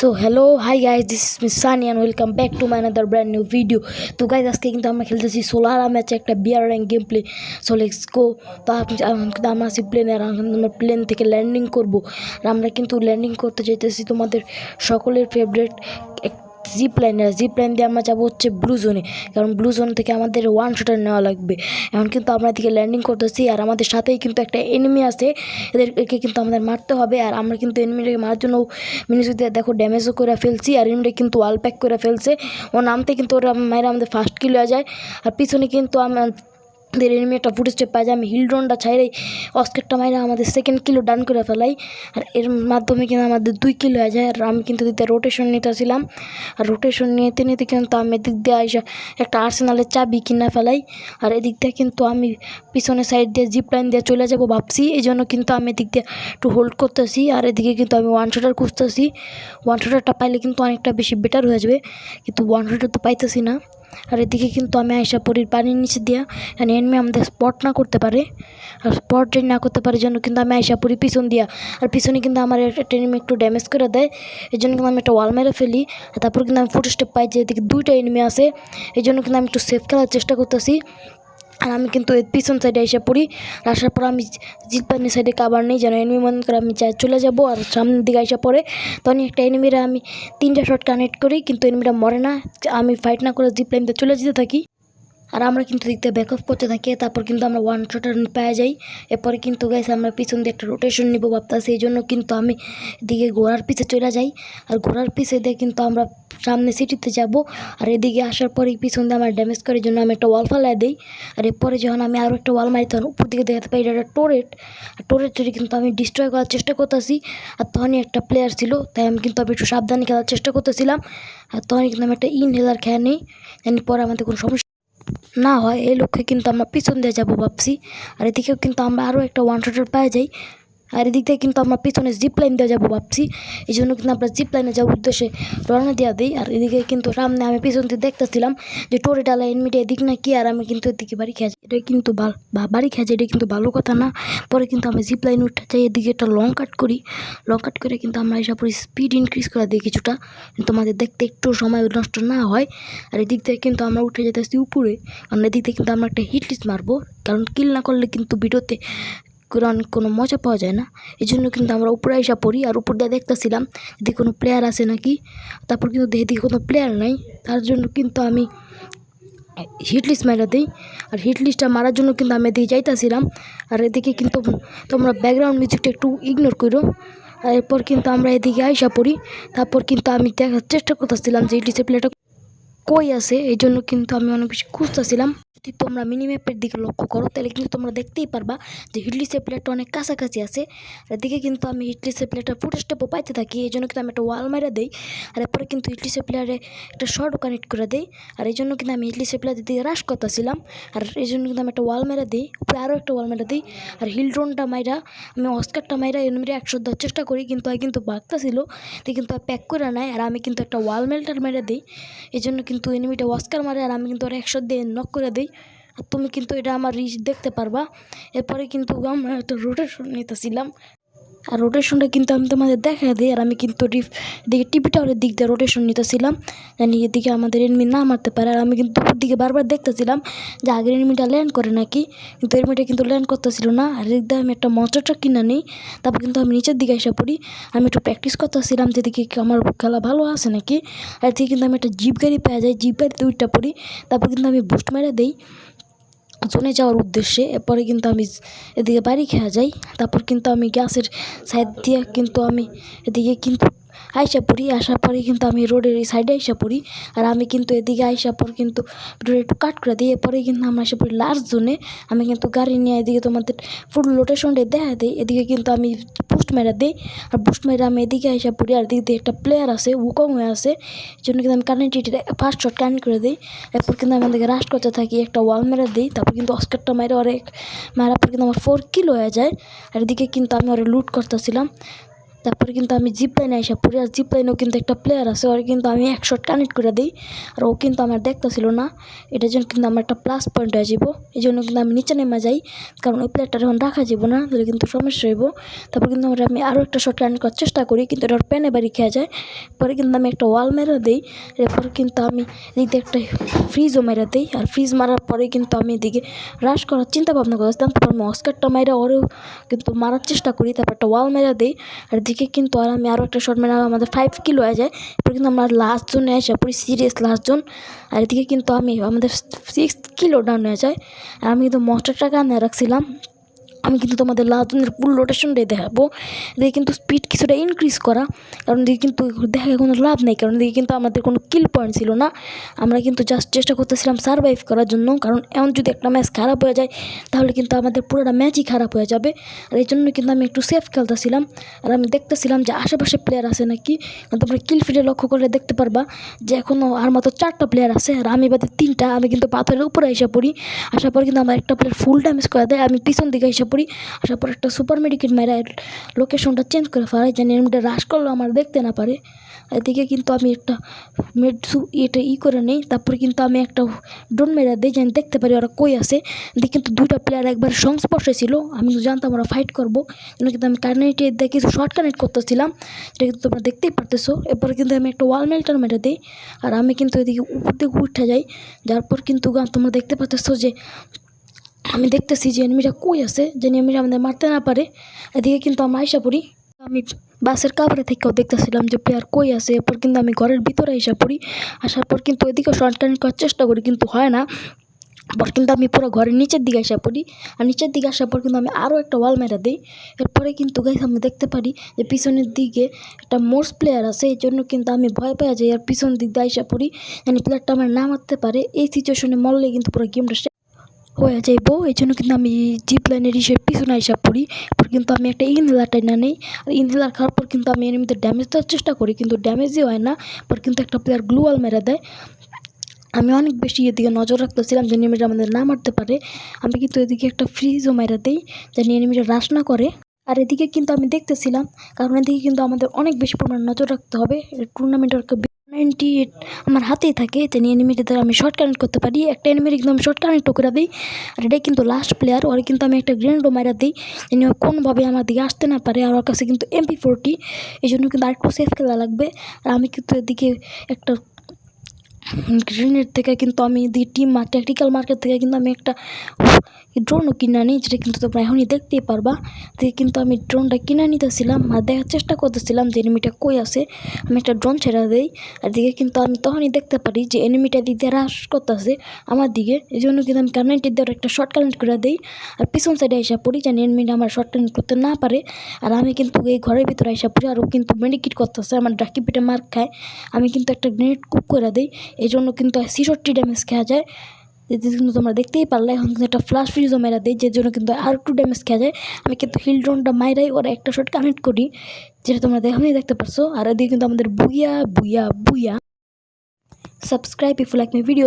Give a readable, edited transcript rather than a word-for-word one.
So hello hi guys, this is miss Sunny and welcome back to my another brand new video. তো guys আজকে কিন্তু আমরা খেলতেছি সোলারা ম্যাচে একটা বিয়ার rank game play. So let's go. তো আমরা আছি প্লেনে, আর আমরা প্লেন থেকে ল্যান্ডিং করবো। আর আমরা কিন্তু ল্যান্ডিং করতে চাইতেছি তোমাদের সকলের ফেভারিট জিপ লাইন দিয়ে আমরা যাবো হচ্ছে ব্লু জোনে, কারণ ব্লু জোন থেকে আমাদের ওয়ান শটার নেওয়া লাগবে। এখন কিন্তু আমরা এদিকে ল্যান্ডিং করতেছি, আর আমাদের সাথেই কিন্তু একটা এনিমি আছে, এদেরকে কিন্তু আমাদের মারতে হবে। আর আমরা কিন্তু এনিমিটাকে মারার জন্য মিনিসুতে দেখো ড্যামেজও করে ফেলছি, আর এনিমিটা কিন্তু ওয়াল প্যাক করে ফেলছে। ও নামতে কিন্তু ওরা মায়েরা আমাদের ফার্স্ট কিল হয়ে যায়। আর পিছনে কিন্তু আমাদের এনিমি একটা ফুট স্টেপ পাই যায়, আমি হিলড্রনটা ছাইড়াই অস্কারটা মাইরা আমাদের সেকেন্ড কিলো ডান করে ফেলাই। আর এর মাধ্যমে কিন্তু আমাদের 2 কিল হয়ে যায়। আর আমি কিন্তু দিতে রোটেশন নিতেছিলাম, আর রোটেশন নিতে নিতে কিন্তু আমি এদিক দিয়ে আইসা একটা আর্সেনালের চাবি কিনা ফেলাই। আর এদিক দিয়ে কিন্তু আমি পিছনের সাইড দিয়ে জিপ লাইন দিয়ে চলে যাবো ভাবছি, এই জন্য কিন্তু আমি এদিক দিয়ে একটু হোল্ড করতেছি। আর এদিকে কিন্তু আমি ওয়ান শটার খুঁজতেছি, ওয়ান শটারটা পাইলে কিন্তু অনেকটা বেশি বেটার হয়ে যাবে, কিন্তু ওয়ান শটার তো পাইতেছি না। আর এদিকে কিন্তু আমি আয়সা পরির পানির নিচে দিয়া এনিমি আমাদের স্পট না করতে পারে, আর স্পট যদি না করতে পারে জন্য কিন্তু আমি আয়সা পরি পিছন দিয়া। আর পিছনে কিন্তু আমার একটা এনিমি একটু ড্যামেজ করে দেয়, এই জন্য কিন্তু আমি একটা ওয়াল মেরে ফেলি। আর তারপর কিন্তু আমি ফুট স্টেপ পাই যে এদিকে 2টা এনিমি আছে, এই জন্য কিন্তু আমি একটু সেফ খেলার চেষ্টা করতেছি। আর আমি কিন্তু এর পিছন সাইডে এসে পড়ি, আসার পর আমি জিতপানির সাইডে কাবার নেই, যেন এনিমি মনে করে আমি চলে যাব। আর সামনের দিকে এসে পড়ে তখন একটা এনিমিরা আমি 3টা শট কানেক্ট করি, কিন্তু এনিমিটা মরে না। আমি ফাইট না করে জিপ লাইনতে চলে যেতে থাকি, আর আমরা কিন্তু দেখতে ব্যাকআপ করতে থাকি। তারপর কিন্তু আমরা ওয়ান শটার পাওয়া যাই। এরপরে কিন্তু গাইস আমরা পিছন দিয়ে একটা রোটেশন নিব ভাবতেছি, এই জন্য কিন্তু আমি এদিকে ঘোড়ার পিছে চলে যাই। আর ঘোড়ার পিছে দিয়ে কিন্তু আমরা সামনে সিটিতে যাব। আর এদিকে আসার পরেই পিছন দিয়ে আমার ড্যামেজ করার জন্য আমি একটা ওয়াল ফালাই দিই। আর এরপরে যখন আমি আরও একটা ওয়াল মারি, তখন উপর দিকে দেখতে পাই এটা একটা টোরেট। আর টোরেটটি কিন্তু আমি ডিস্ট্রয় করার চেষ্টা করতেছি। আর তখনই একটা প্লেয়ার ছিল, তাই আমি কিন্তু একটু সাবধানে খেলার চেষ্টা করতেছিলাম। আর তখনই কিন্তু আমি একটা ইনহেলার খেয়ে নিই, জানি পরে আমাদের কোনো সমস্যা না হয়, এই লক্ষ্যে কিন্তু আমরা পিছন দিয়ে যাবো ভাবছি। আর এদিকেও কিন্তু আমরা আরও একটা ওয়ান শটার পাওয়া যাই। আর এদিক থেকে কিন্তু আমরা পিছনে জিপ লাইন দিয়ে যাবো ভাবছি, এই জন্য কিন্তু আমরা জিপ লাইনে যাওয়ার উদ্দেশ্যে রওনা দেওয়া দিই। আর এদিকে কিন্তু সামনে আমি পিছন দিয়ে দেখতেছিলাম যে টোরেটালা এনমিটা এদিক না কি, আর আমি কিন্তু এদিকে বাড়ি খেয়েছি। এটা কিন্তু বাড়ি খেয়েছি, এটা কিন্তু ভালো কথা না। পরে কিন্তু আমি জিপ লাইন উঠতে চাই, এদিকে একটা লং কাট করি, লং কাট করে কিন্তু আমরা এসব স্পিড ইনক্রিজ করে দিই কিছুটা, তোমাদের দেখতে একটু সময় নষ্ট না হয়। আর এদিক থেকে কিন্তু আমরা উঠে যেতেছি উপরে, কারণ এদিক থেকে কিন্তু আমরা একটা হিট লিস্ট মারবো, কারণ কিল না করলে কিন্তু ভিডিওতে কোনো মজা পাওয়া যায় না। এই জন্য কিন্তু আমরা উপরে এসে পড়ি, আর উপর দিয়ে দেখতেছিলাম যদি কোনো প্লেয়ার আছে নাকি। তারপর কিন্তু দেখি কোনো প্লেয়ার নাই, তার জন্য কিন্তু আমি হিট লিস্ট মারা দিই। আর হিট লিস্টটা মারার জন্য কিন্তু আমি এদিকে যাইতেছিলাম। আর এদিকে কিন্তু তোমরা ব্যাকগ্রাউন্ড মিউজিকটা একটু ইগনোর করো। আর এরপর কিন্তু আমরা এদিকে আইসা পড়ি। তারপর কিন্তু আমি দেখার চেষ্টা করতেছিলাম যে হিট লিস্টের প্লেয়ারটা কই আছে, এই জন্য কিন্তু আমি অনেক বেশি খুঁজতেছিলাম। যদি তোমরা মিনিম্যাপের দিকে লক্ষ্য করো তাহলে কিন্তু তোমরা দেখতেই পারবা যে হিটলিসের প্লেয়ারটা অনেক কাছাকাছি আছে। আর এদিকে কিন্তু আমি হিটলিসের প্লেয়ারটা ফুট স্টেপও পাইতে থাকি, এই জন্য কিন্তু আমি একটা ওয়াল মেরে দিই। আর এরপরে কিন্তু হিটলিসের প্লেয়ারে একটা শর্টও কানেক্ট করে দিই। আর এই জন্য কিন্তু আমি হিটলিসের প্লেয়ারের দিকে রাশ করতেছিলাম, আর এই জন্য কিন্তু আমি একটা ওয়াল মেরে দিই, উপরে আরও একটা ওয়াল মেরে দিই। আর হিলড্রোনটা মাইরা আমি অস্কারটা মাইরা এনিমিরে 100 দেওয়ার চেষ্টা করি, কিন্তু কিন্তু ভাগতেছিল, তো কিন্তু প্যাক করে নেয়। আর আমি কিন্তু একটা ওয়াল মেল্টার মেরে দিই, এই জন্য কিন্তু এনিমিটা অস্কার মারে, আর আমি কিন্তু ওরা 100 দিয়ে নক করে দিই। আর তুমি কিন্তু এটা আমার রিচ দেখতে পারবা। এরপরে কিন্তু আমরা একটা রোটেশন নিতেছিলাম, আর রোটেশনটা কিন্তু আমি তোমাদের দেখা দিই। আর আমি কিন্তু এদিকে টিভি টাওয়ারের দিক দিয়ে রোটেশন নিতেছিলাম, জানি এদিকে আমাদের এনিমি না মারতে পারে। আর আমি কিন্তু উপর দিকে বারবার দেখতেছিলাম যে আগের এনিমিটা ল্যান্ড করে নাকি, কিন্তু এনিমিটা কিন্তু ল্যান্ড করতেছিল না। আর এদিক দিয়ে আমি একটা মনস্টার ট্রাক কিনে নিই। তারপর কিন্তু আমি নিচের দিকে এসে পড়ি, আমি একটু প্র্যাকটিস করতেছিলাম যেদিকে আমার খেলা ভালো আছে নাকি। আর এদিকে কিন্তু আমি একটা জিপ গাড়ি পেয়ে যাই, জিপ গাড়িতে উঠটা পড়ি। তারপর কিন্তু আমি বুস্ট মেরে দিই জোনে যাওয়ার উদ্দেশ্যে। এরপরে কিন্তু আমি এদিকে বাড়ি খেয়া যাই। তারপর কিন্তু আমি গ্যাসের সাইড দিয়ে কিন্তু আমি এদিকে কিন্তু আইসা পড়ি, আসার পরে কিন্তু আমি রোডের এই সাইডে আইসা পড়ি। আর আমি কিন্তু এদিকে আইসা পর কিন্তু রোড একটু কাট করে দিই। এরপরে কিন্তু আমরা এসে পড়ি লাস্ট জোনে, আমি কিন্তু গাড়ি নিয়ে এদিকে তোমাদের ফুল লোটেশনটা দেখা দিই। এদিকে কিন্তু আমি বুস্ট মেরা দিই, আর বুস্ট মেরে আমি এদিকে আইসা পড়ি। আর এদিকে একটা প্লেয়ার আছে উকং হয়ে আছে, এই জন্য কিন্তু আমি কানেক্টিভিটিটা ফার্স্ট শট কানেক্ট করে দিই। এরপর কিন্তু আমি এদিকে রাশ করতে থাকি, একটা ওয়াল মেরে দিই। তারপর কিন্তু অস্কারটা মেরে মারার পর কিন্তু আমার 4 কিল হয়ে যায়। আর এদিকে কিন্তু আমি ওরা লুট করতেছিলাম। তারপরে কিন্তু আমি জিপ লাইনে এসে পড়ি, আর জিপ লাইনেও কিন্তু একটা প্লেয়ার আছে, ওর কিন্তু আমি এক শট কানেক্ট করে দিই, আর ও কিন্তু আমার দেখতেছিল না। এটার জন্য কিন্তু আমার একটা প্লাস পয়েন্ট হয়ে যাব। এই জন্য কিন্তু আমি নিচে নেমে যাই, কারণ ওই প্লেয়ারটা যখন রাখা যাব না তাহলে কিন্তু সমস্যা হইব। তারপর কিন্তু আমি আরও একটা শট কানেক্ট করার চেষ্টা করি, কিন্তু এটা ওর প্যানে বাড়ি খেয়ে যায়। পরে কিন্তু আমি একটা ওয়াল মেরে দিই, এরপর কিন্তু আমি এদিকে একটা ফ্রিজও মেরে দিই, আর ফ্রিজ মারার পরে কিন্তু আমি এদিকে রাশ করার চিন্তা ভাবনা করছিলাম। তারপর আমি অস্কারটা মেরে ওরেও কিন্তু মারার চেষ্টা করি, তারপর একটা ওয়াল মেরে দিই, আর এদিকে কিন্তু আর আমি আরও একটা শট মেরে আমাদের 5 কিলো হয়ে যায়। এরপর কিন্তু আমরা লাস্ট জোনে এসে পড়ি, সিরিয়াস লাস্ট জোন। আর এদিকে কিন্তু আমি আমাদের 6 কিলো ডাউন হয়ে যায়, আর আমি কিন্তু মস্টারটা কানে রাখছিলাম। আমি কিন্তু তোমাদের লাস্ট জোনের ফুল রোটেশনটাই দেখাবো। এদিকে কিন্তু স্পিড কিছুটা ইনক্রিজ করা, কারণ এদিকে কিন্তু দেখা কোনো লাভ নেই, কারণ এদিকে কিন্তু আমাদের কোনো কিল পয়েন্ট ছিল না। আমরা কিন্তু জাস্ট চেষ্টা করতেছিলাম সারভাইভ করার জন্য, কারণ এমন যদি একটা ম্যাচ খারাপ হয়ে যায় তাহলে কিন্তু আমাদের পুরোটা ম্যাচই খারাপ হয়ে যাবে। আর এই জন্য কিন্তু আমি একটু সেফ খেলতেছিলাম, আর আমি দেখতেছিলাম যে আশেপাশে প্লেয়ার আছে নাকি। তোমরা কিল ফিডে লক্ষ্য করলে দেখতে পারবা যে এখনও আর মাত্র 4টা প্লেয়ার আছে, আর আমি বাদে 3টা। আমি কিন্তু পাথরের উপরে এসে পড়ি, আসার পর কিন্তু আমার একটা প্লেয়ার ফুল ড্যামেজ করে দেয়। আমি পিছন দিকে এসে পড়ি, আসার পর একটা সুপার মেডিকেট মেরে লোকেশনটা চেঞ্জ করে ফেলাই, যেন এমনিটা রাশ করলেও আমার দেখতে না পারে। এদিকে কিন্তু আমি একটা এটা করে নেই, তারপরে কিন্তু আমি একটা ড্রোন মেরে দিই যেন দেখতে পারি ওরা কই আছে। এদিকে কিন্তু 2টা প্লেয়ার একবার সংস্পর্শে ছিল, আমি কিন্তু জানতাম ওরা ফাইট করবো, কিন্তু আমি কানেক্টে দিয়ে কিছু শর্ট কানেক্ট করতেছিলাম, যেটা কিন্তু তোমরা দেখতেই পারতেছো। এরপরে কিন্তু আমি একটা ওয়াল মেল্টার মেরে দিই, আর আমি কিন্তু এদিকে উপর দিকে উঠে যাই। যার পর কিন্তু তোমরা দেখতে পারতেছো যে আমি দেখতেছি যে এনিমিটা কই আছে, যে এনিমিটা আমাদের মারতে না পারে। এদিকে কিন্তু আমরা আইসা পড়ি, আমি বাসের কাপড়ে থেকেও দেখতেছিলাম যে প্লেয়ার কই আছে। এরপর কিন্তু আমি ঘরের ভিতরে আইসা পড়ি, আসার পর কিন্তু এদিকে শর্ট কানেক্ট করার চেষ্টা করি, কিন্তু হয় না। পর কিন্তু আমি পুরো ঘরের নিচের দিকে আসা পড়ি, আর নিচের দিকে আসার পর কিন্তু আমি আরও একটা ওয়াল মেরে দিই। এরপরে কিন্তু গাইস আমি দেখতে পারি যে পিছনের দিকে একটা মোর্স প্লেয়ার আছে, এই জন্য কিন্তু আমি ভয় পেয়ে যাই, আর পিছন দিক দিয়ে আসা পড়ি, মানে প্লেয়ারটা আমার না মারতে পারে। এই সিচুয়েশনে মরলে কিন্তু পুরো গেমটা হয়ে যাইব। এই জন্য কিন্তু আমি জিপ লাইনের পিছনে আইসা পড়ি। এরপর কিন্তু আমি একটা ইনহেলার টাইনা নেই, আর ইনহেলার খাওয়ার পর কিন্তু আমি এনিমিতে ড্যামেজ দেওয়ার চেষ্টা করি, কিন্তু ড্যামেজই হয় না। পর কিন্তু একটা প্লেয়ার গ্লুয়াল মেরে দেয়। আমি অনেক বেশি এদিকে নজর রাখতেছিলাম যে এনিমিটা আমাদের না মারতে পারে। আমি কিন্তু এদিকে একটা ফ্রিজও মেরে দিই যেন এনিমিটা রাশ না করে। আর এদিকে কিন্তু আমি দেখতেছিলাম, কারণ এদিকে কিন্তু আমাদের অনেক বেশি পরিমাণ নজর রাখতে হবে। টুর্নামেন্টের 98 আমার হাতেই থাকে, যেন এনিমিটা দ্বারা আমি শর্ট কানেক্ট করতে পারি। একটা এনিমির কিন্তু আমি শর্ট কানেক্টও করে দিই, আর এটাই কিন্তু লাস্ট প্লেয়ার। ওর কিন্তু আমি একটা গ্রেনেডও মারা দিই যেন কোনোভাবে আমার দিকে আসতে না পারে। আর ওর কাছে কিন্তু MP40, এই জন্য কিন্তু আরেকটু সেফ খেলা লাগবে। আর আমি কিন্তু এদিকে একটা গ্রেনেড থেকে কিন্তু আমি টিম ট্যাকটিক্যাল মার্কেট থেকে কিন্তু আমি একটা ড্রোনও কিনে নিই, যেটা কিন্তু তোমরা এখনই দেখতেই পারবা। কিন্তু আমি ড্রোনটা কিনে নিতেছিলাম, আর দেখার চেষ্টা করতেছিলাম যে এনিমিটা কই আছে। আমি একটা ড্রোন ছেড়ে দিই, আর দিকে কিন্তু আমি তখনই দেখতে পারি যে এনিমিটা দিক দিয়ে হ্রাস করতেছে আমার দিকে। এই জন্য কিন্তু আমি কানেক্টের দিয়ে একটা শর্ট কানেক্ট করে দিই, আর পিছন সাইডে এসে পড়ি যেন এনিমিটা আমার শর্ট কানেক্ট করতে না পারে। আর আমি কিন্তু এই ঘরের ভিতরে এসে পড়ি, আর ও কিন্তু মেডিকিট করতেছে, আমার ডাকি পিঠে মার খায়। আমি কিন্তু একটা গ্রেনেড কুক করে দিই, এই জন্য কিন্তু 66 ড্যামেজ খাওয়া যায়। কিন্তু তোমরা দেখতেই পারলে এখন কিন্তু একটা ফ্লাশ ফ্রিজও মেরা দেয়, যে জন্য কিন্তু আর একটু ড্যামেজ খেয়ে যায়। আমি কিন্তু হিল ড্রোনটা মাইরাই ওরা একটা শট কানেক্ট করি, যেটা তোমরা এখনই দেখতে পারছো। আর এদিকে কিন্তু আমাদের booyah booyah booyah. Subscribe if you like my video.